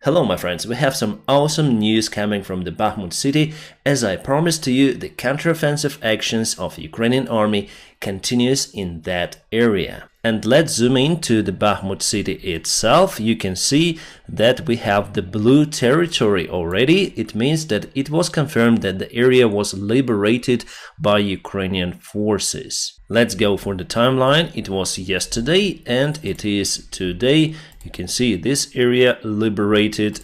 Hello my friends, we have some awesome news coming from the Bakhmut city. As I promised to you, the counteroffensive actions of Ukrainian army continues in that area. And let's zoom into the Bakhmut city itself. You can see that we have the blue territory already. It means that it was confirmed that the area was liberated by Ukrainian forces. Let's go for the timeline. It was yesterday and it is today. You can see this area liberated,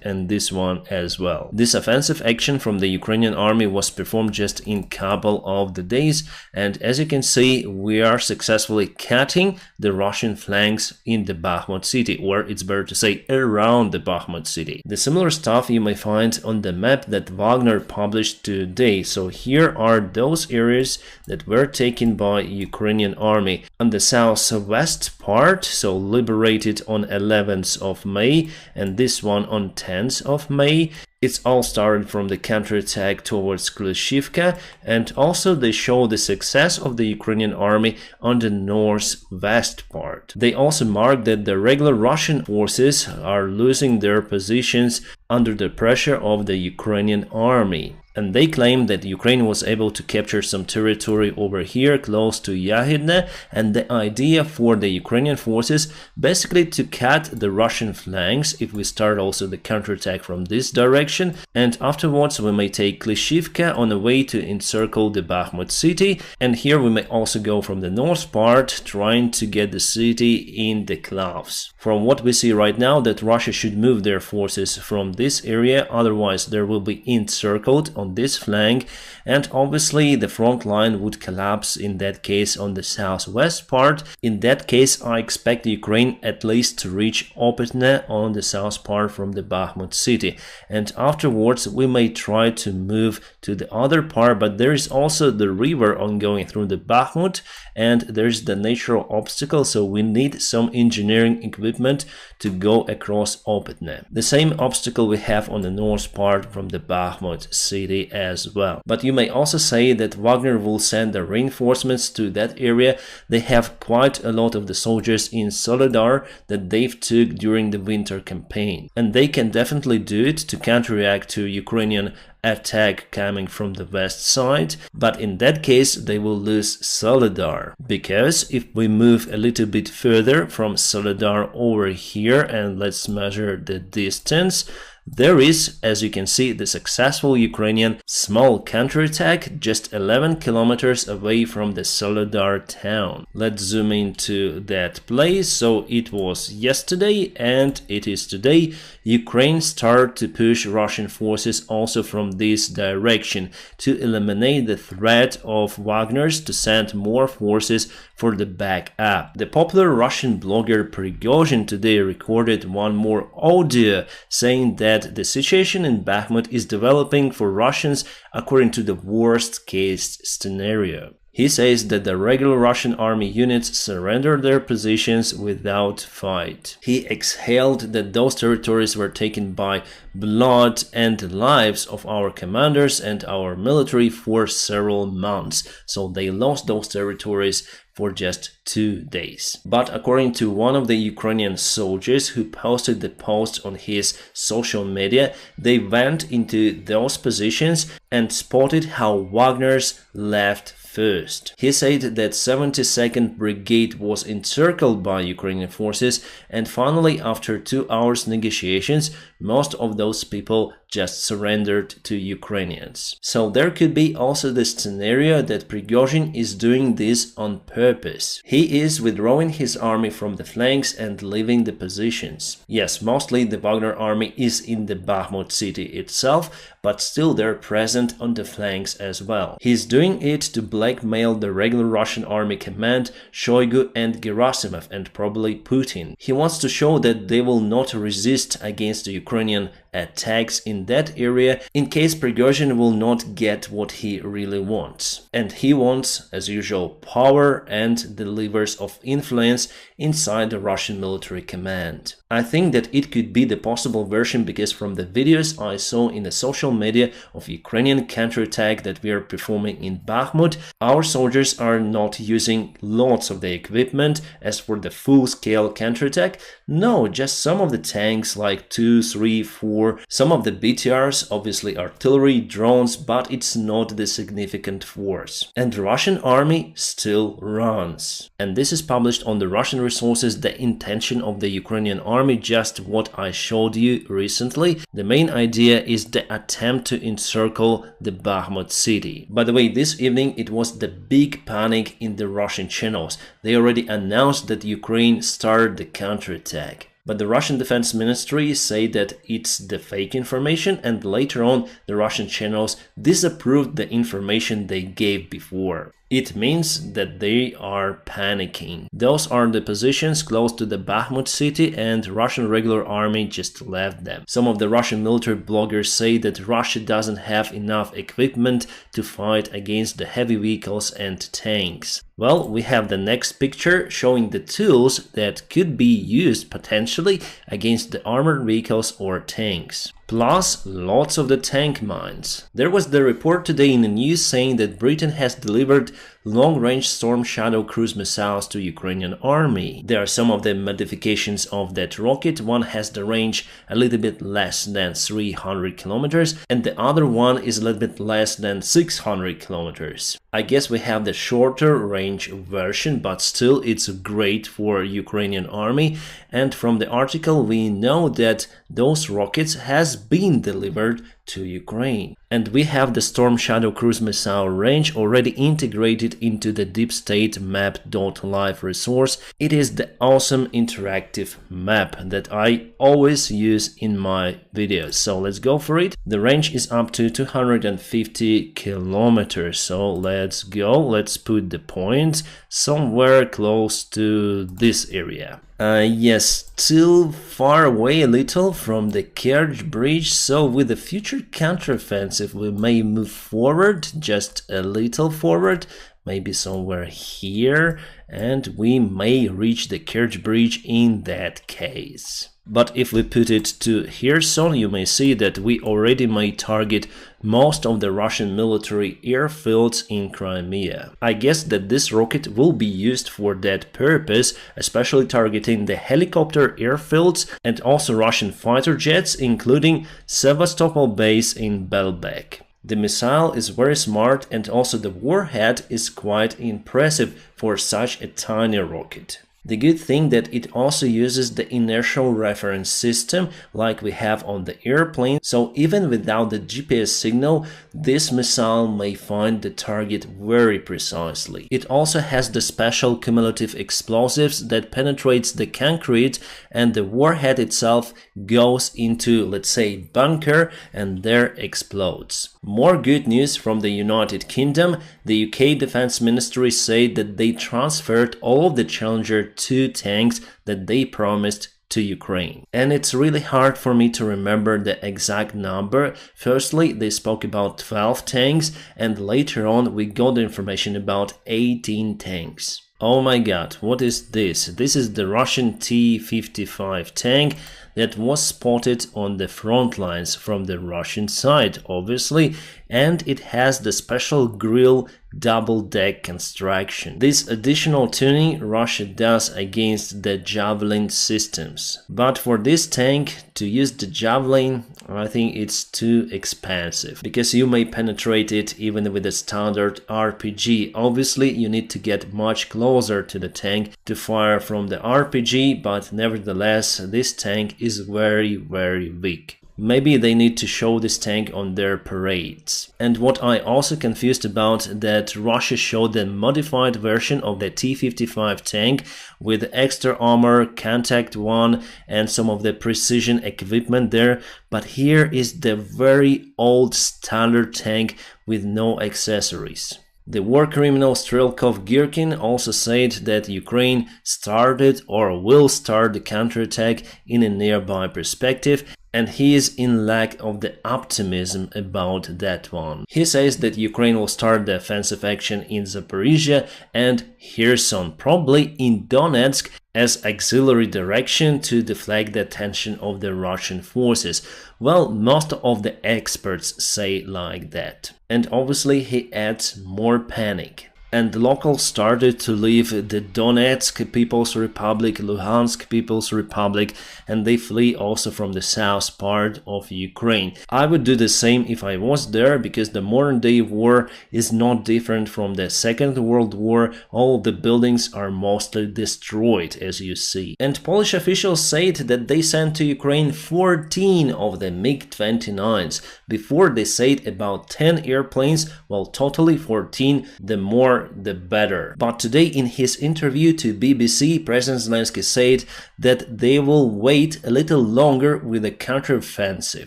and this one as well. This offensive action from the Ukrainian army was performed just in a couple of the days, and as you can see, we are successfully cutting the Russian flanks in the Bakhmut city, or it's better to say around the Bakhmut city. The similar stuff you may find on the map that Wagner published today. So here are those areas that were taken by Ukrainian army. On the southwest part, so liberated on 11th of May, and this one on 10th of May. It's all started from the counterattack towards Klishivka, and also they show the success of the Ukrainian army on the northwest part. They also mark that the regular Russian forces are losing their positions under the pressure of the Ukrainian army. And they claim that Ukraine was able to capture some territory over here close to Yahidne, and the idea for the Ukrainian forces basically to cut the Russian flanks if we start also the counterattack from this direction, and afterwards we may take Klishivka on the way to encircle the Bakhmut city, and here we may also go from the north part trying to get the city in the clouds. From what we see right now, that Russia should move their forces from this area, otherwise there will be encircled on this flank, and obviously the front line would collapse in that case on the southwest part. In that case, I expect Ukraine at least to reach Opitne on the south part from the Bakhmut city, and afterwards we may try to move to the other part, but there is also the river ongoing through the Bakhmut, and there's the natural obstacle, so we need some engineering equipment to go across Opitne. The same obstacle we have on the north part from the Bakhmut city as well. But you may also say that Wagner will send the reinforcements to that area. They have quite a lot of the soldiers in Soledar that they've took during the winter campaign, and they can definitely do it to counteract to Ukrainian attack coming from the west side, but in that case they will lose Soledar, because if we move a little bit further from Soledar over here and let's measure the distance, there is, as you can see, the successful Ukrainian small counterattack just 11 kilometers away from the Soledar town. Let's zoom into that place. So it was yesterday and it is today. Ukraine started to push Russian forces also from this direction to eliminate the threat of Wagner's to send more forces for the backup. The popular Russian blogger Prigozhin today recorded one more audio saying that the situation in Bakhmut is developing for Russians according to the worst case scenario. He says that the regular Russian army units surrendered their positions without fight. He exhaled that those territories were taken by blood and lives of our commanders and our military for several months, so they lost those territories for just 2 days. But according to one of the Ukrainian soldiers who posted the post on his social media, they went into those positions and spotted how Wagner's left first. He said that 72nd Brigade was encircled by Ukrainian forces, and finally after 2 hours negotiations, most of those people just surrendered to Ukrainians. So there could be also the scenario that Prigozhin is doing this on purpose. He is withdrawing his army from the flanks and leaving the positions. Yes, mostly the Wagner army is in the Bakhmut city itself, but still they're present on the flanks as well. He's doing it to blackmail the regular Russian army command, Shoigu and Gerasimov, and probably Putin. He wants to show that they will not resist against the Ukrainian attacks in that area in case Prigozhin will not get what he really wants. And he wants, as usual, power and the levers of influence inside the Russian military command. I think that it could be the possible version because from the videos I saw in the social media of Ukrainian counterattack that we are performing in Bakhmut, our soldiers are not using lots of the equipment as for the full-scale counterattack. No, just some of the tanks like 2, 3, 4, some of the BTRs, obviously artillery, drones, but it's not the significant force. And the Russian army still runs. And this is published on the Russian resources, the intention of the Ukrainian army, just what I showed you recently. The main idea is the attempt to encircle the Bakhmut city. By the way, this evening it was the big panic in the Russian channels. They already announced that Ukraine started the counterattack. But the Russian Defense Ministry say that it's the fake information, and later on the Russian channels disapproved the information they gave before. It means that they are panicking. Those are the positions close to the Bakhmut city, and Russian regular army just left them. Some of the Russian military bloggers say that Russia doesn't have enough equipment to fight against the heavy vehicles and tanks. Well, we have the next picture showing the tools that could be used potentially against the armored vehicles or tanks. Plus, lots of the tank mines. There was the report today in the news saying that Britain has delivered long-range Storm Shadow cruise missiles to Ukrainian army. There are some of the modifications of that rocket. One has the range a little bit less than 300 kilometers and the other one is a little bit less than 600 kilometers. I guess we have the shorter range version, but still it's great for Ukrainian army. And from the article we know that those rockets has been delivered to Ukraine. And we have the Storm Shadow cruise missile range already integrated into the Deep State map.live resource. It is the awesome interactive map that I always use in my videos. So let's go for it. The range is up to 250 kilometers. So let's go. Let's put the point somewhere close to this area. Yes, still far away a little from the Kerch bridge, so with the future counteroffensive we may move forward, just a little forward, maybe somewhere here, and we may reach the Kerch bridge in that case. But if we put it to Kherson, you may see that we already may target most of the Russian military airfields in Crimea. I guess that this rocket will be used for that purpose, especially targeting the helicopter airfields and also Russian fighter jets, including Sevastopol base in Belbek. The missile is very smart and also the warhead is quite impressive for such a tiny rocket. The good thing that it also uses the inertial reference system like we have on the airplane, so even without the GPS signal, this missile may find the target very precisely. It also has the special cumulative explosives that penetrates the concrete and the warhead itself goes into, let's say, bunker and there explodes. More good news from the United Kingdom. The UK Defense Ministry said that they transferred all of the Challenger 2 tanks that they promised to Ukraine. And it's really hard for me to remember the exact number. Firstly, they spoke about 12 tanks and later on we got the information about 18 tanks. Oh my god, what is this? This is the Russian T-55 tank that was spotted on the front lines from the Russian side, obviously, and it has the special grille double-deck construction. This additional tuning Russia does against the Javelin systems. But for this tank, to use the Javelin, I think it's too expensive, because you may penetrate it even with a standard RPG. Obviously, you need to get much closer to the tank to fire from the RPG, but nevertheless, this tank is very, very weak. Maybe they need to show this tank on their parades. And what I also confused about, that Russia showed the modified version of the T-55 tank with extra armor, contact one and some of the precision equipment there, but here is the very old standard tank with no accessories. The war criminal Strelkov Girkin also said that Ukraine started or will start the counterattack in a nearby perspective, and he is in lack of the optimism about that one. He says that Ukraine will start the offensive action in Zaporizhia and Kherson, probably in Donetsk, as auxiliary direction to deflect the attention of the Russian forces. Well, most of the experts say like that. And obviously he adds more panic. And the locals started to leave the Donetsk People's Republic, Luhansk People's Republic, and they flee also from the south part of Ukraine. I would do the same if I was there, because the modern day war is not different from the Second World War. All the buildings are mostly destroyed, as you see. And Polish officials said that they sent to Ukraine 14 of the MiG-29s. Before they said about 10 airplanes, well, totally 14, the more the better. But today in his interview to BBC, President Zelensky said that they will wait a little longer with the counteroffensive,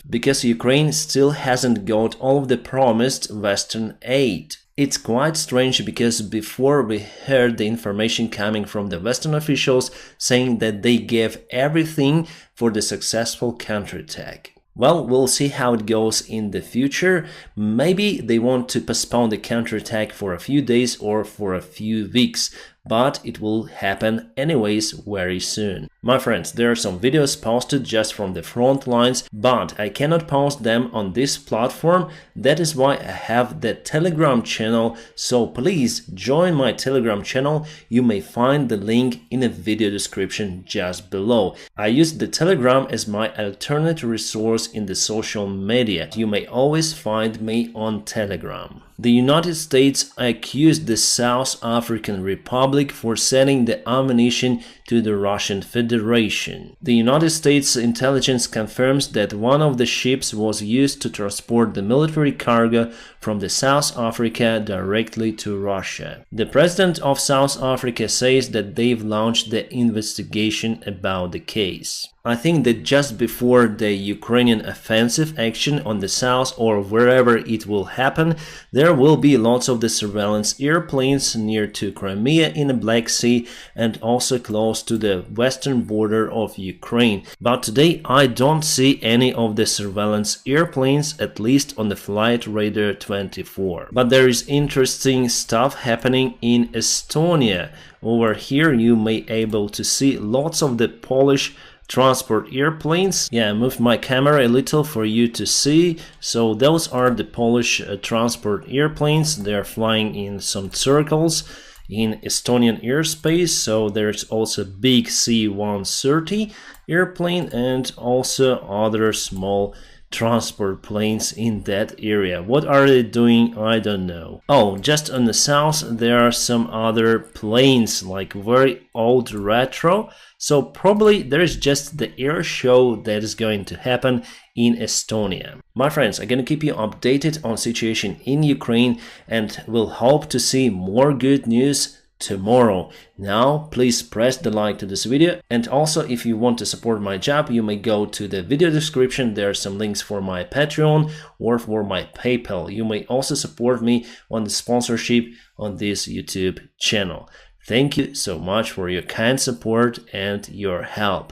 because Ukraine still hasn't got all of the promised Western aid. It's quite strange, because before we heard the information coming from the Western officials saying that they gave everything for the successful counterattack. Well, we'll see how it goes in the future. Maybe they want to postpone the counterattack for a few days or for a few weeks, but it will happen anyways very soon. My friends, there are some videos posted just from the front lines, but I cannot post them on this platform. That is why I have the Telegram channel, so please join my Telegram channel. You may find the link in the video description just below. I use the Telegram as my alternate resource in the social media. You may always find me on Telegram. The United States accused the South African Republic for sending the ammunition to the Russian Federation. The United States intelligence confirms that one of the ships was used to transport the military cargo from the South Africa directly to Russia. The president of South Africa says that they've launched the investigation about the case. I think that just before the Ukrainian offensive action on the south, or wherever it will happen, there will be lots of the surveillance airplanes near to Crimea in the Black Sea and also close to the western border of Ukraine. But today I don't see any of the surveillance airplanes, at least on the flight radar 24. But there is interesting stuff happening in Estonia. Over here you may able to see lots of the Polish transport airplanes. Yeah, I moved my camera a little for you to see. So those are the Polish transport airplanes. They're flying in some circles in Estonian airspace. So there's also big C-130 airplane and also other small transport planes in that area. What are they doing? I don't know. Oh, just on the south there are some other planes, like very old retro. So probably there is just the air show that is going to happen in Estonia. My friends, I'm gonna keep you updated on situation in Ukraine and will hope to see more good news tomorrow. Now please press the like to this video, and also if you want to support my job, you may go to the video description. There are some links for my Patreon or for my PayPal. You may also support me on the sponsorship on this YouTube channel. Thank you so much for your kind support and your help.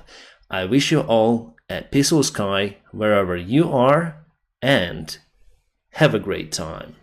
I wish you all a peaceful sky wherever you are, and have a great time.